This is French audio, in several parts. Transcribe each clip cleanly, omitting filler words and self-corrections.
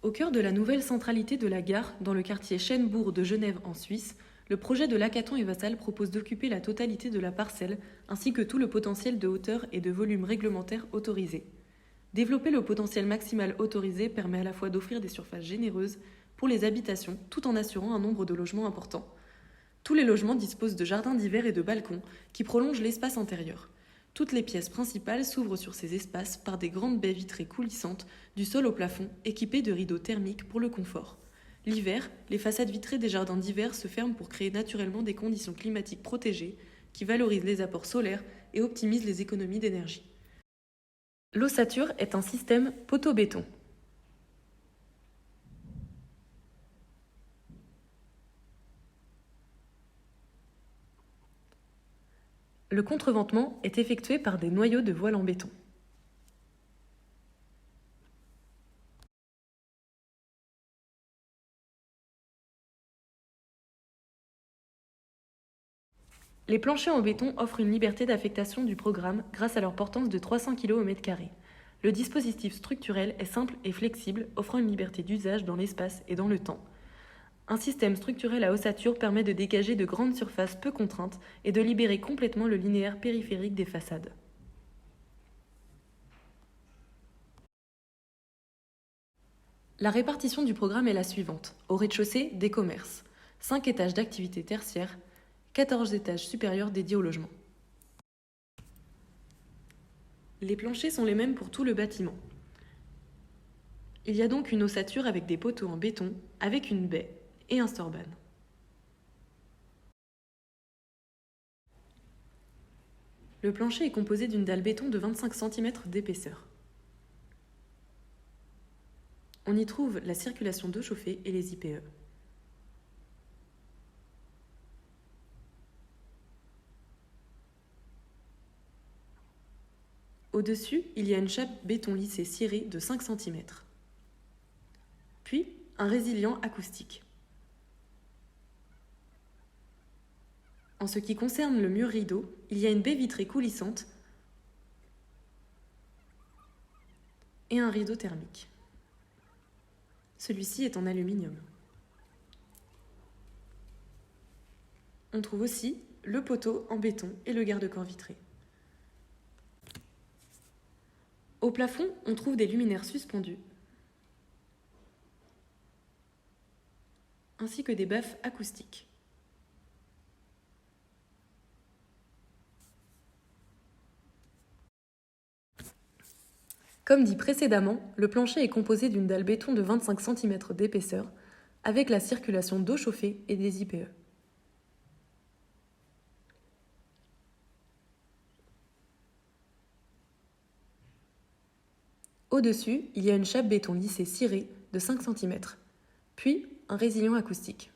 Au cœur de la nouvelle centralité de la gare, dans le quartier Chênebourg de Genève en Suisse, le projet de Lacaton et Vassal propose d'occuper la totalité de la parcelle, ainsi que tout le potentiel de hauteur et de volume réglementaire autorisé. Développer le potentiel maximal autorisé permet à la fois d'offrir des surfaces généreuses pour les habitations, tout en assurant un nombre de logements important. Tous les logements disposent de jardins d'hiver et de balcons qui prolongent l'espace intérieur. Toutes les pièces principales s'ouvrent sur ces espaces par des grandes baies vitrées coulissantes du sol au plafond, équipées de rideaux thermiques pour le confort. L'hiver, les façades vitrées des jardins d'hiver se ferment pour créer naturellement des conditions climatiques protégées qui valorisent les apports solaires et optimisent les économies d'énergie. L'ossature est un système poteau-béton. Le contreventement est effectué par des noyaux de voile en béton. Les planchers en béton offrent une liberté d'affectation du programme grâce à leur portance de 300 kg au mètre carré. Le dispositif structurel est simple et flexible, offrant une liberté d'usage dans l'espace et dans le temps. Un système structurel à ossature permet de dégager de grandes surfaces peu contraintes et de libérer complètement le linéaire périphérique des façades. La répartition du programme est la suivante. Au rez-de-chaussée, des commerces, 5 étages d'activités tertiaires, 14 étages supérieurs dédiés au logement. Les planchers sont les mêmes pour tout le bâtiment. Il y a donc une ossature avec des poteaux en béton, avec une baie et un storban. Le plancher est composé d'une dalle béton de 25 cm d'épaisseur. On y trouve la circulation d'eau chauffée et les IPE. Au-dessus, il y a une chape béton lissé cirée de 5 cm. Puis, un résilient acoustique. En ce qui concerne le mur rideau, il y a une baie vitrée coulissante et un rideau thermique. Celui-ci est en aluminium. On trouve aussi le poteau en béton et le garde-corps vitré. Au plafond, on trouve des luminaires suspendus, ainsi que des baffes acoustiques. Comme dit précédemment, le plancher est composé d'une dalle béton de 25 cm d'épaisseur, avec la circulation d'eau chauffée et des IPE. Au-dessus, il y a une chape béton lissée cirée de 5 cm, puis un résilient acoustique.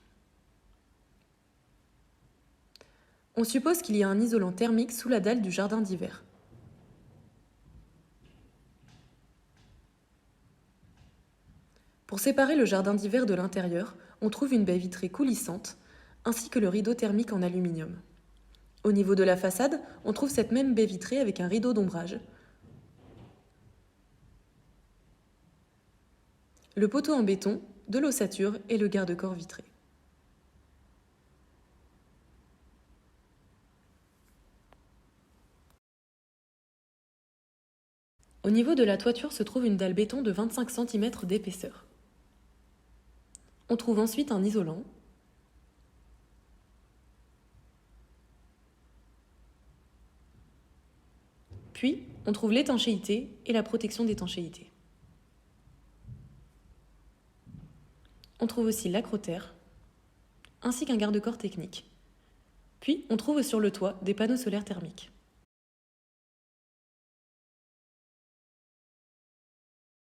On suppose qu'il y a un isolant thermique sous la dalle du jardin d'hiver. Pour séparer le jardin d'hiver de l'intérieur, on trouve une baie vitrée coulissante, ainsi que le rideau thermique en aluminium. Au niveau de la façade, on trouve cette même baie vitrée avec un rideau d'ombrage. Le poteau en béton, de l'ossature et le garde-corps vitré. Au niveau de la toiture se trouve une dalle béton de 25 cm d'épaisseur. On trouve ensuite un isolant, puis on trouve l'étanchéité et la protection d'étanchéité. On trouve aussi l'acrotère, ainsi qu'un garde-corps technique. Puis on trouve sur le toit des panneaux solaires thermiques.